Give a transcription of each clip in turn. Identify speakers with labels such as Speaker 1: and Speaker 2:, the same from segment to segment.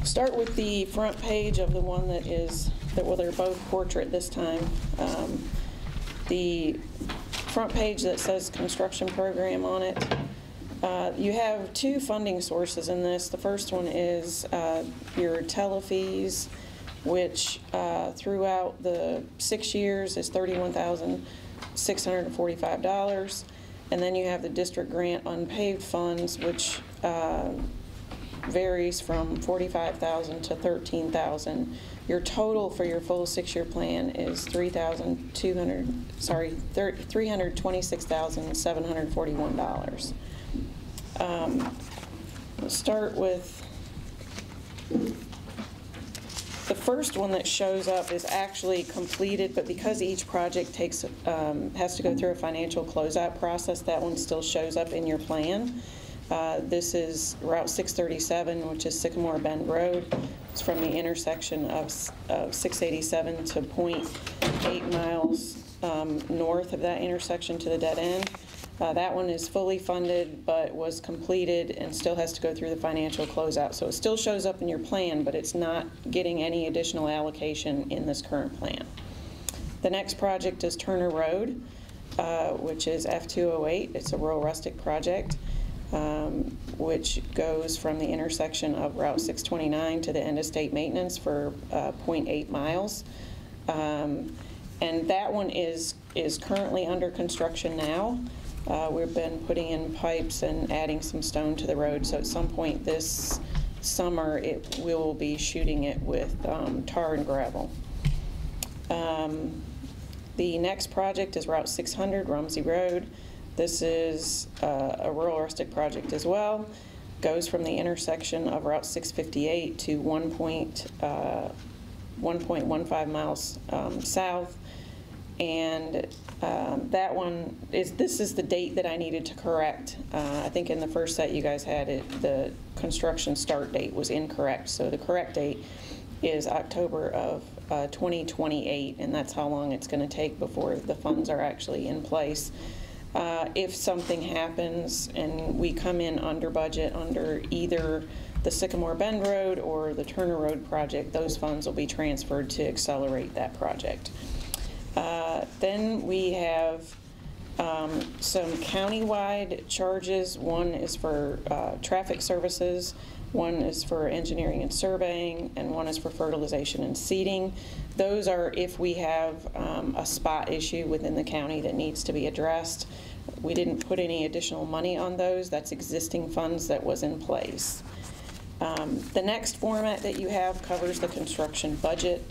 Speaker 1: Start with the front page of the one well, they're both portrait this time. The front page that says construction program on it. You have two funding sources in this. The first one is your telefees, which throughout the 6 years is $31,645. And then you have the district grant unpaved funds, which varies from $45,000 to $13,000. Your total for your full 6-year plan is $326,741. We'll start with the first one that shows up is actually completed, but because each project has to go through a financial closeout process, that one still shows up in your plan. This is Route 637, which is Sycamore Bend Road. It's from the intersection of 687 to 0.8 miles north of that intersection to the dead end. That one is fully funded, but was completed and still has to go through the financial closeout. So it still shows up in your plan, but it's not getting any additional allocation in this current plan. The next project is Turner Road, which is F208. It's a rural rustic project, which goes from the intersection of Route 629 to the end of state maintenance for 0.8 miles. And that one is currently under construction now. We've been putting in pipes and adding some stone to the road, so at some point this summer we will be shooting it with tar and gravel. The next project is Route 600, Rumsey Road. This is a rural rustic project as well. Goes from the intersection of Route 658 to 1.15 miles south. And that one this is the date that I needed to correct. I think in the first set you guys had it, the construction start date was incorrect. So the correct date is October of 2028, and that's how long it's going to take before the funds are actually in place. If something happens and we come in under budget under either the Sycamore Bend Road or the Turner Road project, those funds will be transferred to accelerate that project. Then we have some countywide charges. One is for traffic services, one is for engineering and surveying, and one is for fertilization and seeding. Those are if we have a spot issue within the county that needs to be addressed. We didn't put any additional money on those. That's existing funds that was in place. The next format that you have covers the construction budget.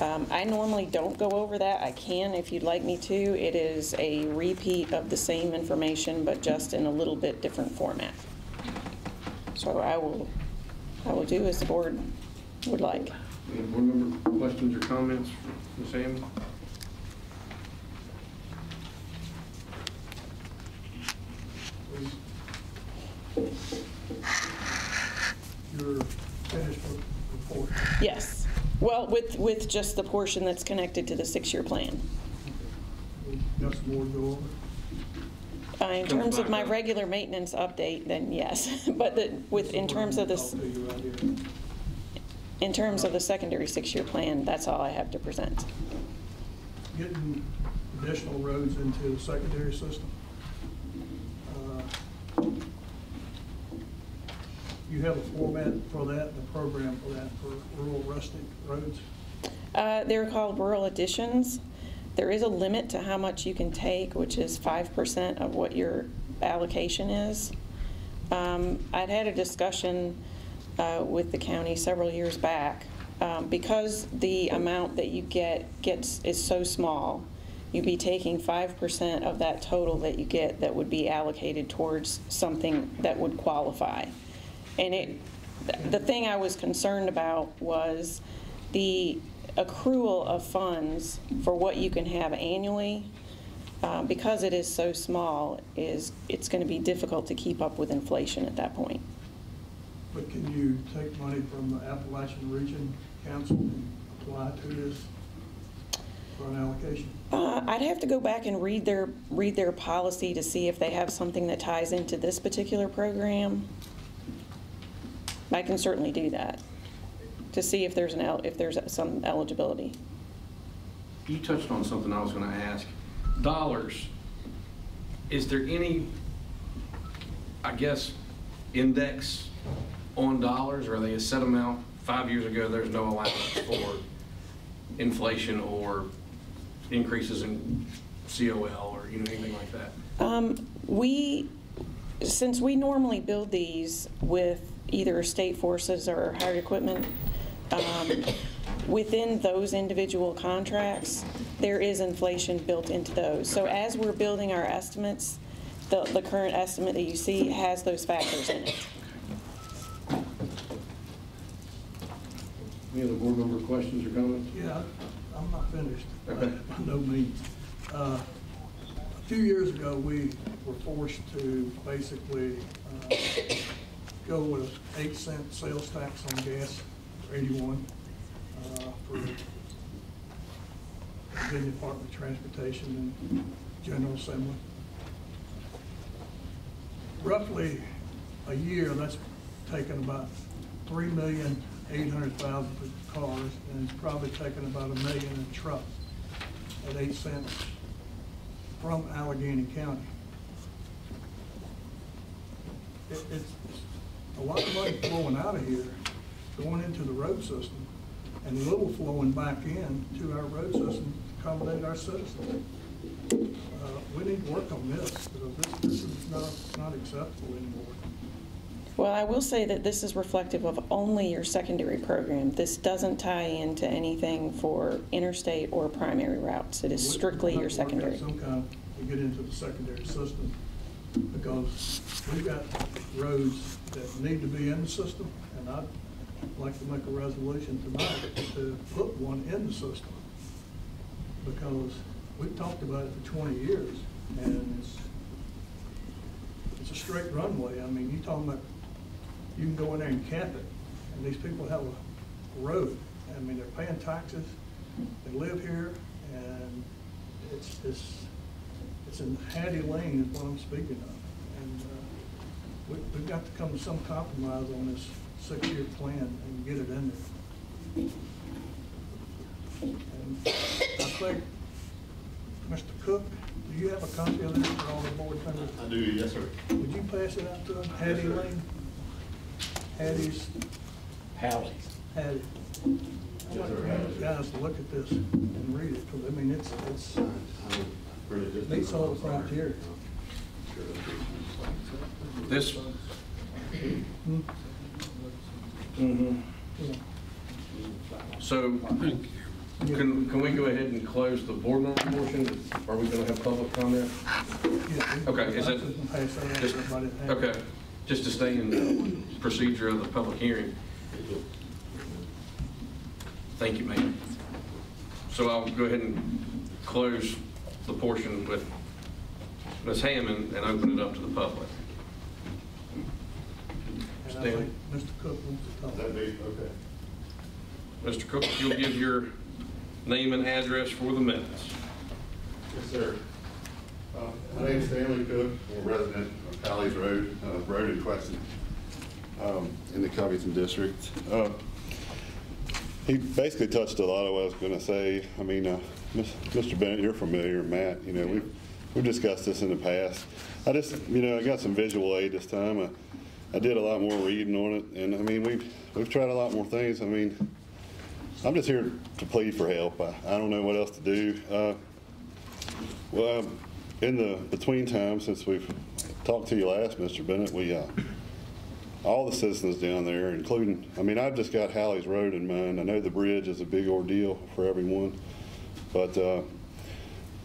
Speaker 1: I normally don't go over that. I can if you'd like me to. It is a repeat of the same information, but just in a little bit different format. So I will do as the board would like.
Speaker 2: Any board member questions or comments for Ms. Hammond?
Speaker 3: You're finished with the report?
Speaker 1: Yes. Well, with just the portion that's connected to the 6-year plan.
Speaker 3: Got some more to go over?
Speaker 1: In terms of my regular maintenance update, then yes. But in terms of this, in terms of the secondary 6-year plan, that's all I have to present.
Speaker 3: Getting additional roads into the secondary system. You have a format for that and a program for that for rural rustic roads?
Speaker 1: They're called rural additions. There is a limit to how much you can take, which is 5% of what your allocation is. I'd had a discussion with the county several years back. Because the amount that you is so small, you'd be taking 5% of that total that you get that would be allocated towards something that would qualify. And the thing I was concerned about was the accrual of funds for what you can have annually. Because it is so small, it's going to be difficult to keep up with inflation at that point.
Speaker 3: But can you take money from the Appalachian Region Council and apply to this for an allocation?
Speaker 1: I'd have to go back and read their policy to see if they have something that ties into this particular program. I can certainly do that. to see if there's some eligibility.
Speaker 2: You touched on something I was going to ask. Dollars, is there any, I guess, index on dollars? Or are they a set amount? 5 years ago, there's no allowance for inflation or increases in COL or anything like that?
Speaker 1: Since we normally build these with either state forces or hired equipment, within those individual contracts, there is inflation built into those. So as we're building our estimates, the current estimate that you see has those factors in it.
Speaker 2: Any other board member questions or comments?
Speaker 3: Yeah, I'm not finished,
Speaker 2: Okay.
Speaker 3: by no means. A few years ago, we were forced to basically go with an 8-cent sales tax on gas for 81 for Virginia Department of Transportation and General Assembly. Roughly a year, that's taken about 3,800,000 for cars, and it's probably taken about $1 million in trucks at 8 cents from Alleghany County. It's a lot of money flowing out of here, going into the road system, and little flowing back in to our road system to accommodate our citizens. We need to work on this, because this is not acceptable anymore.
Speaker 1: Well, I will say that this is reflective of only your secondary program. This doesn't tie into anything for interstate or primary routes. It is strictly your secondary.
Speaker 3: Some kind to get into the secondary system, because we've got roads that need to be in the system, and I'd like to make a resolution tonight to put one in the system, because we've talked about it for 20 years, and it's a straight runway. I mean, you're talking about you can go in there and cap it, and these people have a road. I mean, they're paying taxes, they live here, and it's in Hattie Lane is what I'm speaking of. And we've got to come to some compromise on this 6-year plan and get it in there. And I think, Mr. Cook, do you have a copy of this for all the board members?
Speaker 4: I do, yes, sir.
Speaker 3: Would you pass it out to them? Hattie Lane? Hattie's?
Speaker 4: Howley.
Speaker 3: Hattie. I'd like for you guys to look at this and read it, because I mean, it's meets all the criteria.
Speaker 2: This. So, can we go ahead and close the board member portion? Are we going to have public comment?
Speaker 3: Yeah,
Speaker 2: Okay, is it?
Speaker 3: pass that out to
Speaker 2: Just,
Speaker 3: everybody that has it.
Speaker 2: okay, just to stay in the procedure of the public hearing. Thank you, ma'am. So I'll go ahead and close the portion with Ms. Hammond and open it up to the public.
Speaker 3: And I
Speaker 2: Stan?
Speaker 3: think Mr. Cook wants to talk.
Speaker 4: That'd be, okay.
Speaker 2: Mr. Cook, if you'll give your name and address for the minutes.
Speaker 4: Yes, sir. My name is Stanley Cook. I'm a resident of Howley's Road, road in question, in the Covington district. He basically touched a lot of what I was going to say. I mean, Mr. Bennett, you're familiar, Matt. You know, we've discussed this in the past. I just, I got some visual aid this time. I did a lot more reading on it, and I mean, we've tried a lot more things. I mean, I'm just here to plead for help. I don't know what else to do. Well, in the between time since we've talked to you last, Mr. Bennett, all the citizens down there, including, I mean, I've just got Howley's Road in mind. I know the bridge is a big ordeal for everyone, but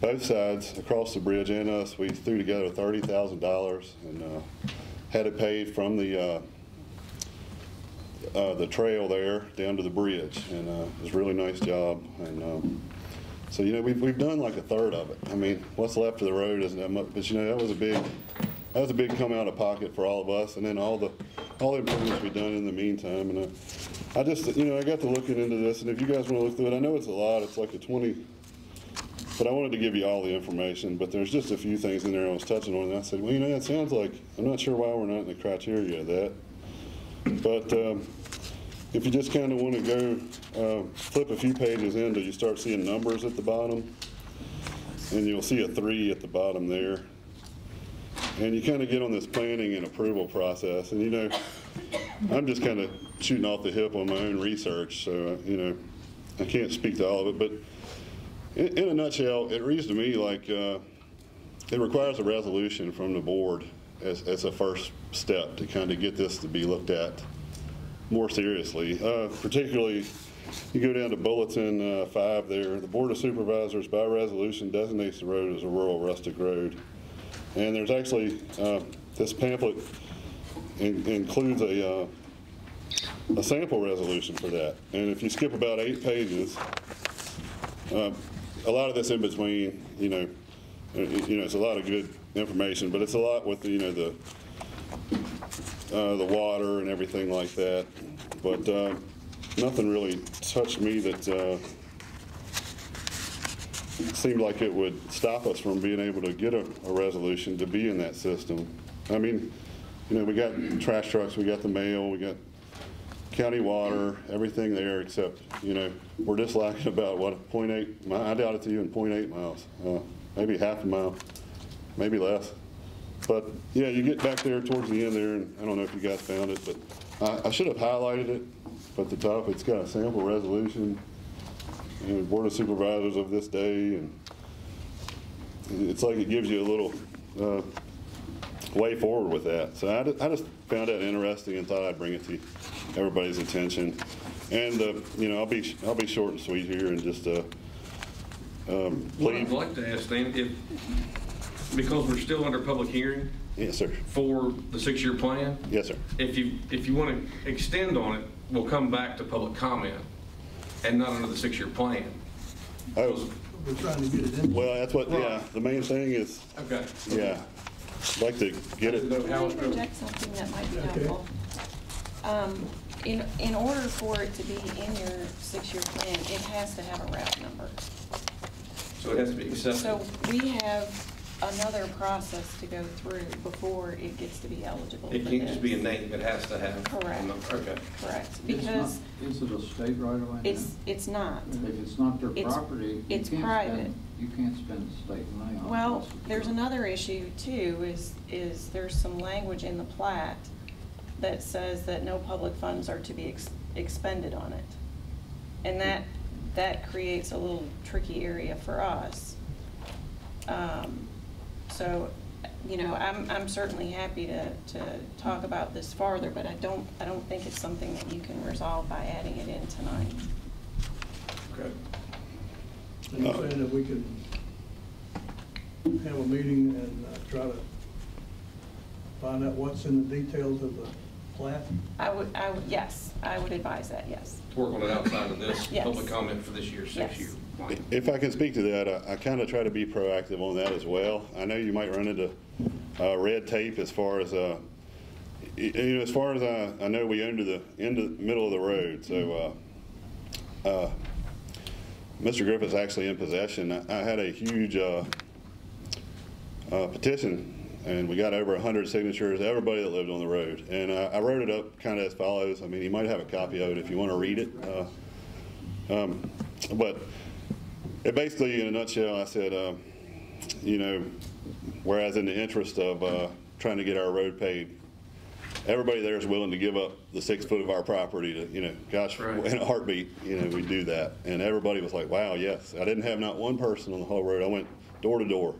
Speaker 4: both sides across the bridge and us, we threw together $30,000 and had it paid from the trail there down to the bridge, and it was a really nice job. And so we've done like a third of it. I mean, what's left of the road isn't that much, but that was a big come out of pocket for all of us, and then all the improvements we've done in the meantime. And I just I got to looking into this, and if you guys want to look through it, I know it's a lot. It's like a 20. But I wanted to give you all the information, but there's just a few things in there I was touching on, and I said, well, it sounds like, I'm not sure why we're not in the criteria of that. But if you just kind of want to go flip a few pages into, you start seeing numbers at the bottom, and you'll see a 3 at the bottom there. And you kind of get on this planning and approval process. And, you know, I'm just kind of shooting off the hip on my own research, so, you know, I can't speak to all of it. But in a nutshell, it reads to me like it requires a resolution from the board as a first step to kind of get this to be looked at more seriously. Particularly, you go down to Bulletin 5 there. The Board of Supervisors by resolution designates the road as a rural rustic road. And there's actually, this pamphlet includes a sample resolution for that. And if you skip about 8 pages, a lot of this in between, you know, it's a lot of good information, but it's a lot with, you know, the water and everything like that. But nothing really touched me that seemed like it would stop us from being able to get a resolution to be in that system. I mean, you know, we got trash trucks, we got the mail, we got county water, everything there, except, you know, we're just lacking about, what, 0.8, I doubt it's even 0.8 miles, maybe half a mile, maybe less. But yeah, you get back there towards the end there, and I don't know if you guys found it, but I should have highlighted it. But at the top, it's got a sample resolution, and Board of Supervisors of this day, and it's like it gives you a little way forward with that. So I just found that interesting and thought I'd bring it to everybody's attention. And you know, I'll be short and sweet here, and just
Speaker 2: what I'd like to ask, Dan, because we're still under public hearing.
Speaker 4: Yes, sir.
Speaker 2: For the 6-year plan.
Speaker 4: Yes, sir.
Speaker 2: If you want to extend on it, we'll come back to public comment, and not under the 6-year plan.
Speaker 4: Oh.
Speaker 3: We're trying to get it in.
Speaker 4: Well, that's what. Yeah, the main thing is.
Speaker 2: Okay.
Speaker 4: Yeah, I'd like to get it.
Speaker 1: Let me interject something that might be helpful. In order for it to be in your 6-year plan, it has to have a route number.
Speaker 2: So it has to be accepted.
Speaker 1: So we have another process to go through before it gets to be eligible.
Speaker 2: It can't just be a name, it has to have.
Speaker 1: Correct.
Speaker 2: Okay.
Speaker 1: Correct, because
Speaker 5: Is it a state right away?
Speaker 1: it's not.
Speaker 5: If it's not their
Speaker 1: It's-
Speaker 5: property,
Speaker 1: it's private.
Speaker 5: You can't spend state money on it.
Speaker 1: Well, there's another issue too, is there's some language in the plat that says that no public funds are to be expended on it. And that creates a little tricky area for us. So, you know, I'm certainly happy to talk about this farther, but I don't think it's something that you can resolve by adding it in tonight.
Speaker 2: Okay.
Speaker 3: And you're saying that we can have a meeting and try to find out what's in the details of the plat?
Speaker 1: Yes, I would advise that, yes.
Speaker 2: To work on it outside of this
Speaker 1: Yes.
Speaker 2: public comment for this year's 6-year plan.
Speaker 4: If I can speak to that, I kind of try to be proactive on that as well. I know you might run into red tape as far as, you know, as far as I know, we own to the middle of the road. So Mr. Griffith's actually in possession. I had a huge petition, and we got over 100 signatures, everybody that lived on the road. And I wrote it up kind of as follows. I mean, you might have a copy of it if you want to read it. But it basically, in a nutshell, I said, you know, whereas in the interest of trying to get our road paved, everybody there is willing to give up the 6 foot of our property to, you know, gosh,
Speaker 2: Right.
Speaker 4: in a heartbeat, you know, we do that. And everybody was like, wow, yes. I didn't have not one person on the whole road. I went door to door.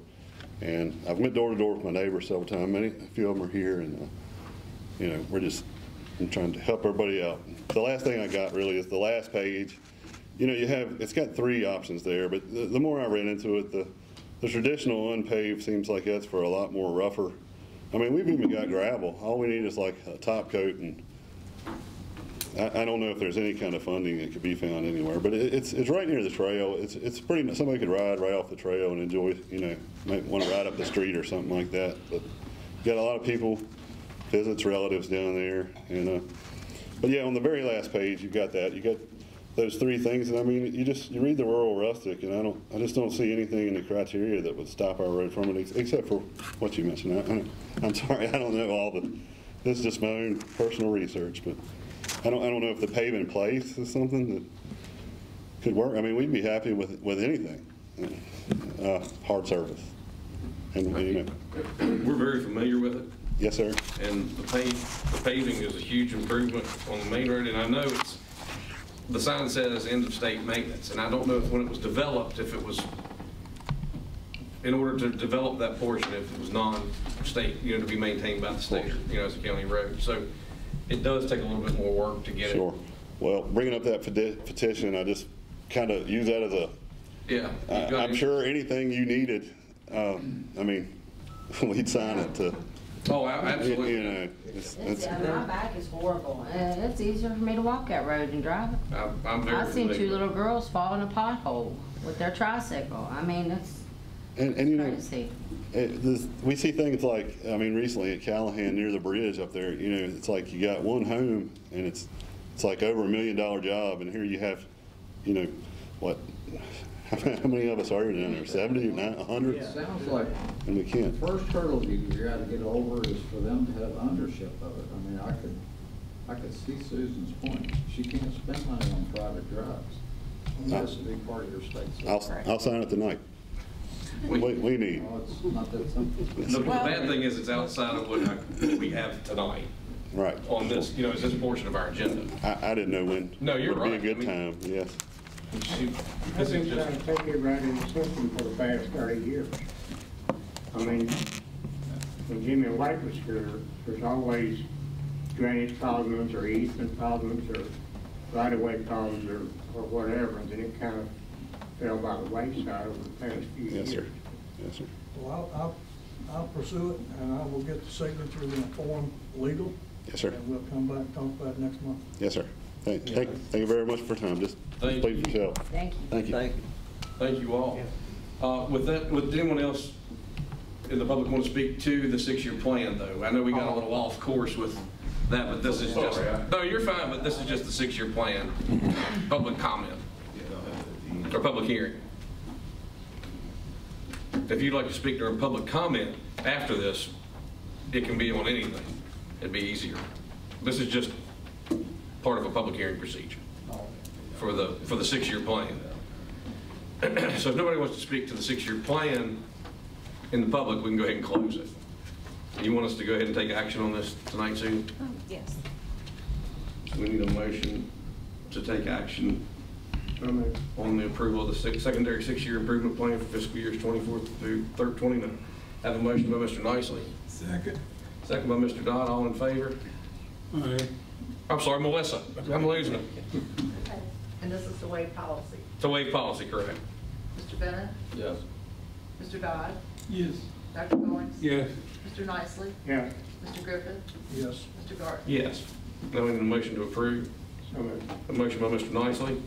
Speaker 4: And I've went door to door with my neighbors several times. A few of them are here, and, you know, I'm trying to help everybody out. The last thing I got really is the last page. You know, it's got 3 options there, but the more I ran into it, the traditional unpaved seems like that's for a lot more rougher. I mean, we've even got gravel. All we need is like a top coat, and I don't know if there's any kind of funding that could be found anywhere, but it's right near the trail. It's pretty much, somebody could ride right off the trail and enjoy, you know, might want to ride up the street or something like that. But you got a lot of people, visits, relatives down there, and but yeah, on the very last page, you've got that. You got those 3 things, and I mean, you read the rural rustic, and I just don't see anything in the criteria that would stop our road from it, except for what you mentioned. I'm sorry, I don't know all the. This is just my own personal research, but I don't know if the pave in place is something that could work. I mean, we'd be happy with anything, hard surface. And you know.
Speaker 2: We're very familiar with it.
Speaker 4: Yes, sir.
Speaker 2: And the paving is a huge improvement on the main road, and I know the sign says end of state maintenance, and I don't know if when it was developed, if it was, in order to develop that portion, if it was non-state, to be maintained by the state, as a county road. So it does take a little bit more work to get it.
Speaker 4: Sure. Well, bringing up that petition, I just kind of use that as a,
Speaker 2: yeah.
Speaker 4: I'm sure anything you needed, I mean, we'd sign it to.
Speaker 2: Oh, absolutely.
Speaker 6: My back is horrible. It's easier for me to walk that road than drive it.
Speaker 2: I'm very
Speaker 6: I've seen
Speaker 2: familiar.
Speaker 6: 2 little girls fall in a pothole with their tricycle. I mean, it's crazy.
Speaker 4: We see things like, I mean, recently at Callahan near the bridge up there, it's like you got one home and it's like over $1 million job, and here you have, what? How many of us are down there? 70, 100?
Speaker 5: It sounds like
Speaker 4: And we can't.
Speaker 5: the first hurdle you got to get over is for them to have ownership of it. I mean, I could see Susan's point. She can't spend money on private drives. It has to be part of your state.
Speaker 4: I'll sign it tonight. We need.
Speaker 5: No, it's not that simple.
Speaker 2: The bad thing is it's outside of what we have tonight.
Speaker 4: Right.
Speaker 2: On this, is this portion of our agenda.
Speaker 4: I didn't know when.
Speaker 2: No, you're
Speaker 4: would
Speaker 2: right.
Speaker 4: be a good time, yes.
Speaker 7: I've been trying to take it right in the system for the past 30 years. I mean, when Jimmy White was here, there's always drainage problems or easement problems or right-of-way problems or whatever, and then it kind of fell by the wayside over the past few years.
Speaker 4: Yes, sir. Yes, sir.
Speaker 3: Well, I'll pursue it, and I will get the signature in the form legal.
Speaker 4: Yes, sir.
Speaker 3: And we'll come back and talk about it next month.
Speaker 4: Yes, sir. Thank you very much for your time. Just
Speaker 2: Thank
Speaker 4: speak
Speaker 2: you.
Speaker 4: for yourself.
Speaker 6: Thank you.
Speaker 4: Thank you.
Speaker 2: Thank you all. With anyone else in the public want to speak to the 6-year plan, though? I know we got a little off course with that, but this is just, no, you're fine, but this is just the 6-year plan, public comment, or public hearing. If you'd like to speak during public comment after this, it can be on anything. It'd be easier. This is just part of a public hearing procedure for the 6-year plan. So if nobody wants to speak to the 6-year plan in the public, we can go ahead and close it. You want us to go ahead and take action on this tonight, Susan?
Speaker 1: Yes.
Speaker 2: So we need a motion to take action on the approval of the secondary 6-year improvement plan for fiscal years 24 through 29. Have a motion by Mr. Nicely.
Speaker 3: Second.
Speaker 2: Second by Mr. Dodd. All in favor?
Speaker 3: Aye.
Speaker 2: I'm sorry, Melissa. I'm losing it.
Speaker 8: And this is the waive policy.
Speaker 2: It's a waive policy, correct?
Speaker 8: Mr. Bennett?
Speaker 5: Yes.
Speaker 8: Mr. Dodd?
Speaker 3: Yes.
Speaker 8: Dr. Goins?
Speaker 3: Yes.
Speaker 8: Mr. Nicely?
Speaker 7: Yeah,
Speaker 8: Mr. Griffith?
Speaker 3: Yes.
Speaker 8: Mr. Gardner?
Speaker 2: Yes. Now we need a motion to approve.
Speaker 7: so moved.
Speaker 2: A motion by Mr. Nicely.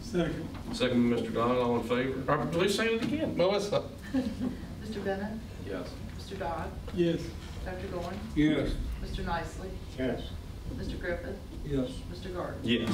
Speaker 3: Second.
Speaker 2: Second by Mr. Dodd. All in favor? Please say it again. Melissa.
Speaker 8: Mr. Bennett?
Speaker 5: Yes.
Speaker 8: Mr. Dodd?
Speaker 3: Yes.
Speaker 8: Dr. Goins?
Speaker 3: Yes.
Speaker 8: Mr. Nicely?
Speaker 7: Yes.
Speaker 8: Mr. Griffith?
Speaker 3: Yes.
Speaker 8: Mr. Gardner?
Speaker 2: Yes.